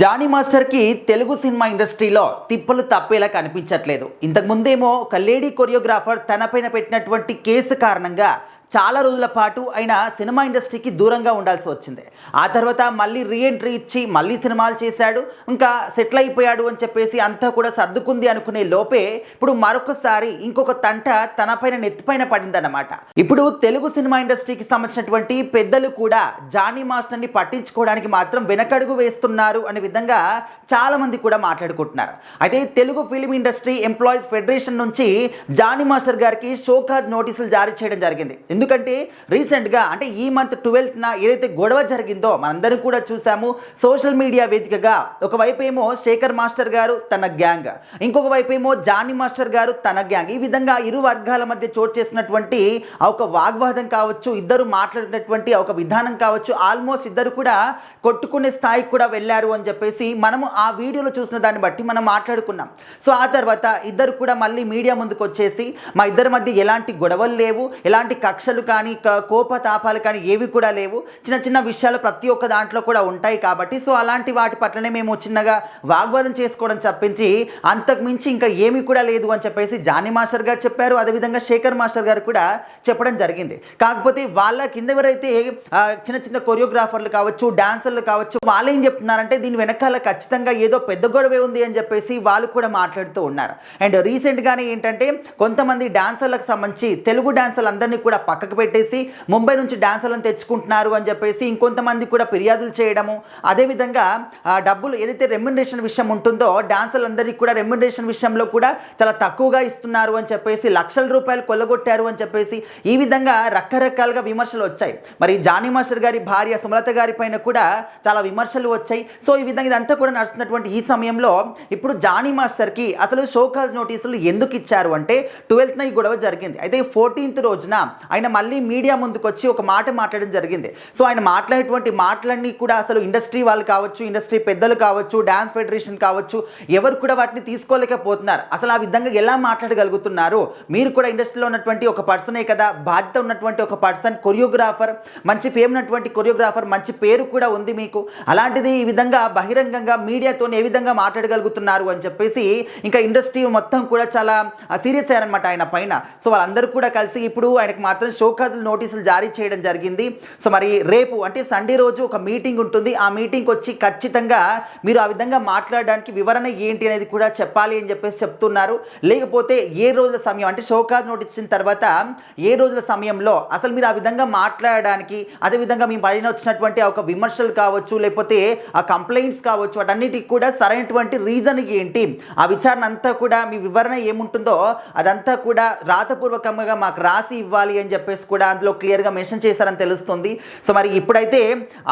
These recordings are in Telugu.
జానీ మాస్టర్కి తెలుగు సినిమా ఇండస్ట్రీలో తిప్పలు తప్పేలా కనిపించట్లేదు. ఇంతకు ముందేమో ఒక లేడీ కొరియోగ్రాఫర్ తనపైన పెట్టినటువంటి కేసు కారణంగా చాలా రోజుల పాటు ఆయన సినిమా ఇండస్ట్రీకి దూరంగా ఉండాల్సి వచ్చింది. ఆ తర్వాత మళ్ళీ రీఎంట్రీ ఇచ్చి మళ్ళీ సినిమాలు చేశాడు, ఇంకా సెటిల్ అయిపోయాడు అని చెప్పేసి అంతా కూడా సర్దుకుంది అనుకునే లోపే ఇప్పుడు మరొకసారి ఇంకొక తంట తనపైన నెత్తిపైన పడిందన్నమాట. ఇప్పుడు తెలుగు సినిమా ఇండస్ట్రీకి సంబంధించినటువంటి పెద్దలు కూడా జానీ మాస్టర్ని పట్టించుకోవడానికి మాత్రం వెనకడుగు వేస్తున్నారు అనే విధంగా చాలా మంది కూడా మాట్లాడుకుంటున్నారు. అయితే Telugu film industry employees federation నుంచి జానీ మాస్టర్ గారికి షోకాజ్ నోటీసులు జారీ చేయడం జరిగింది. ఎందుకంటే రీసెంట్గా అంటే ఈ మంత్ 12న ఏదైతే గొడవ జరిగిందో మనందరం కూడా చూసాము. సోషల్ మీడియా వేదికగా ఒకవైపు ఏమో శేఖర్ మాస్టర్ గారు తన గ్యాంగ్, ఇంకొక వైపు ఏమో జానీ మాస్టర్ గారు తన గ్యాంగ్, ఈ విధంగా ఇరు వర్గాల మధ్య చోటు చేసినటువంటి ఒక వాగ్వాదం కావచ్చు, ఇద్దరు మాట్లాడినటువంటి ఒక విధానం కావచ్చు, ఆల్మోస్ట్ ఇద్దరు కూడా కొట్టుకునే స్థాయికి కూడా వెళ్ళారు అని చెప్పేసి మనము ఆ వీడియోలో చూసిన దాన్ని బట్టి మనం మాట్లాడుకున్నాం. సో ఆ తర్వాత ఇద్దరు కూడా మళ్ళీ మీడియా ముందుకు వచ్చేసి మా ఇద్దరి మధ్య ఎలాంటి గొడవలు లేవు, ఎలాంటి కక్షలు కానీ కోపతాపాలు కానీ ఏవి కూడా లేవు, చిన్న చిన్న విషయాలు ప్రతి ఒక్క దాంట్లో కూడా ఉంటాయి కాబట్టి సో అలాంటి వాటి పట్లనే మేము చిన్నగా వాగ్వాదం చేసుకోవడం తప్పించి అంతకు మించి ఇంకా ఏమీ కూడా లేదు అని చెప్పేసి జానీ మాస్టర్ గారు చెప్పారు. అదేవిధంగా శేఖర్ మాస్టర్ గారు కూడా చెప్పడం జరిగింది. కాకపోతే వాళ్ళ కింద ఎవరైతే చిన్న చిన్న కొరియోగ్రాఫర్లు కావచ్చు, డాన్సర్లు కావచ్చు, వాళ్ళు ఏం చెప్తున్నారంటే దీని వెనకాల ఖచ్చితంగా ఏదో పెద్ద గొడవే ఉంది అని చెప్పేసి వాళ్ళు కూడా మాట్లాడుతూ ఉన్నారు. అండ్ రీసెంట్గానే ఏంటంటే కొంతమంది డాన్సర్లకు సంబంధించి తెలుగు డాన్సర్లు అందరినీ కూడా పక్కకు పెట్టేసి ముంబై నుంచి డాన్సర్లను తెచ్చుకుంటున్నారు అని చెప్పేసి ఇంకొంతమంది కూడా ఫిర్యాదులు చేయడము, అదేవిధంగా డబ్బులు ఏదైతే రెమ్యునరేషన్ విషయం ఉంటుందో డాన్సర్లందరికీ కూడా రెమ్యునరేషన్ విషయంలో కూడా చాలా తక్కువగా ఇస్తున్నారు అని చెప్పేసి లక్షల రూపాయలు కొల్లగొట్టారు అని చెప్పేసి ఈ విధంగా రకరకాలుగా విమర్శలు వచ్చాయి. మరి జానీ మాస్టర్ గారి భార్య సుమలత గారి పైన కూడా చాలా విమర్శలు వచ్చాయి. సో ఈ విధంగా ఇదంతా కూడా నడుస్తున్నటువంటి ఈ సమయంలో ఇప్పుడు జానీ మాస్టర్కి అసలు షోకాజ్ నోటీసులు ఎందుకు ఇచ్చారు అంటే 12న ఈ గొడవ జరిగింది. అయితే 14th రోజున ఆయన మళ్ళీ మీడియా ముందుకు వచ్చి ఒక మాట మాట్లాడడం జరిగింది. సో ఆయన మాట్లాడేటువంటి మాటలన్నీ కూడా అసలు ఇండస్ట్రీ వాళ్ళు కావచ్చు, ఇండస్ట్రీ పెద్దలు కావచ్చు, డాన్స్ ఫెడరేషన్ కావచ్చు, ఎవరు కూడా వాటిని తీసుకోలేకపోతున్నారు. అసలు ఆ విధంగా ఎలా మాట్లాడగలుగుతున్నారు? మీరు కూడా ఇండస్ట్రీలో ఉన్నటువంటి ఒక పర్సనే కదా, బాధ్యత ఉన్నటువంటి ఒక పర్సన్, కొరియోగ్రాఫర్, మంచి ఫేమ్ ఉన్నటువంటి కొరియోగ్రాఫర్, మంచి పేరు కూడా ఉంది మీకు, అలాంటిది ఈ విధంగా బహిరంగంగా మీడియాతో ఏ విధంగా మాట్లాడగలుగుతున్నారు అని చెప్పేసి ఇంకా ఇండస్ట్రీ మొత్తం కూడా చాలా సీరియస్ అయ్యారనమాట ఆయన పైన. సో వాళ్ళందరూ కూడా కలిసి ఇప్పుడు ఆయనకు మాత్రం షోకాజ్ నోటీసులు జారీ చేయడం జరిగింది. సో మరి రేపు అంటే సండే రోజు ఒక మీటింగ్ ఉంటుంది. ఆ మీటింగ్కి వచ్చి ఖచ్చితంగా మీరు ఆ విధంగా మాట్లాడడానికి వివరణ ఏంటి అనేది కూడా చెప్పాలి అని చెప్పేసి చెప్తున్నారు. లేకపోతే ఏ రోజుల సమయం అంటే షోకాజ్ నోటీస్ ఇచ్చిన తర్వాత ఏ రోజుల సమయంలో అసలు మీరు ఆ విధంగా మాట్లాడడానికి, అదేవిధంగా మీ పైన వచ్చినటువంటి ఒక విమర్శలు కావచ్చు, లేకపోతే ఆ కంప్లైంట్స్ కావచ్చు, వాటన్నిటికి కూడా సరైనటువంటి రీజన్ ఏంటి, ఆ విచారణ అంతా కూడా మీ వివరణ ఏముంటుందో అదంతా కూడా రాతపూర్వకంగా మాకు రాసి ఇవ్వాలి అని చెప్పేసి కూడా అందులో క్లియర్గా మెన్షన్ చేశారని తెలుస్తుంది. సో మరి ఇప్పుడైతే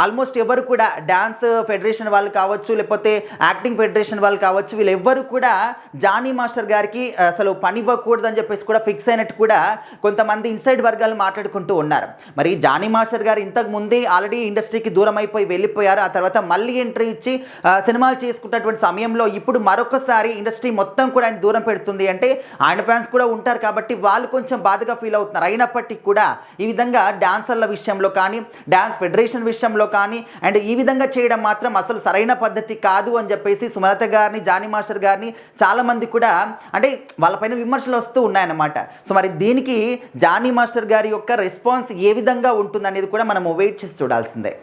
ఆల్మోస్ట్ ఎవరు కూడా డాన్స్ ఫెడరేషన్ వాళ్ళు కావచ్చు, లేకపోతే యాక్టింగ్ ఫెడరేషన్ వాళ్ళు కావచ్చు, వీళ్ళు ఎవ్వరు కూడా జానీ మాస్టర్ గారికి అసలు పని ఇవ్వకూడదని చెప్పేసి కూడా ఫిక్స్ అయినట్టు కూడా కొంతమంది ఇన్సైడ్ వర్గాలు మాట్లాడుకుంటూ ఉన్నారు. మరి జానీ మాస్టర్ గారు ఇంతకు ముందే ఆల్రెడీ ఇండస్ట్రీకి దూరం అయిపోయి వెళ్ళిపోయారు. ఆ తర్వాత మళ్ళీ ఎంట్రీ ఇచ్చి సినిమాలు చేసుకున్నటువంటి సమయంలో ఇప్పుడు మరొకసారి ఇండస్ట్రీ మొత్తం కూడా ఆయన దూరం పెడుతుంది అంటే ఆయన ఫ్యాన్స్ కూడా ఉంటారు కాబట్టి వాళ్ళు కొంచెం బాధగా ఫీల్ అవుతున్నారు. అయినప్పటికీ కూడా ఈ విధంగా డాన్సర్ల విషయంలో కానీ, డాన్స్ ఫెడరేషన్ విషయంలో కానీ అండ్ ఈ విధంగా చేయడం మాత్రం అసలు సరైన పద్ధతి కాదు అని చెప్పేసి సుమలత గారిని, జానీ మాస్టర్ గారిని చాలామంది కూడా అంటే వాళ్ళపైన విమర్శలు వస్తూ ఉన్నాయన్నమాట. సో మరి దీనికి జానీ మాస్టర్ గారి యొక్క రెస్పాన్స్ ఏ విధంగా ఉంటుందనేది కూడా మనం వెయిట్ చేసి చూడాల్సిందే.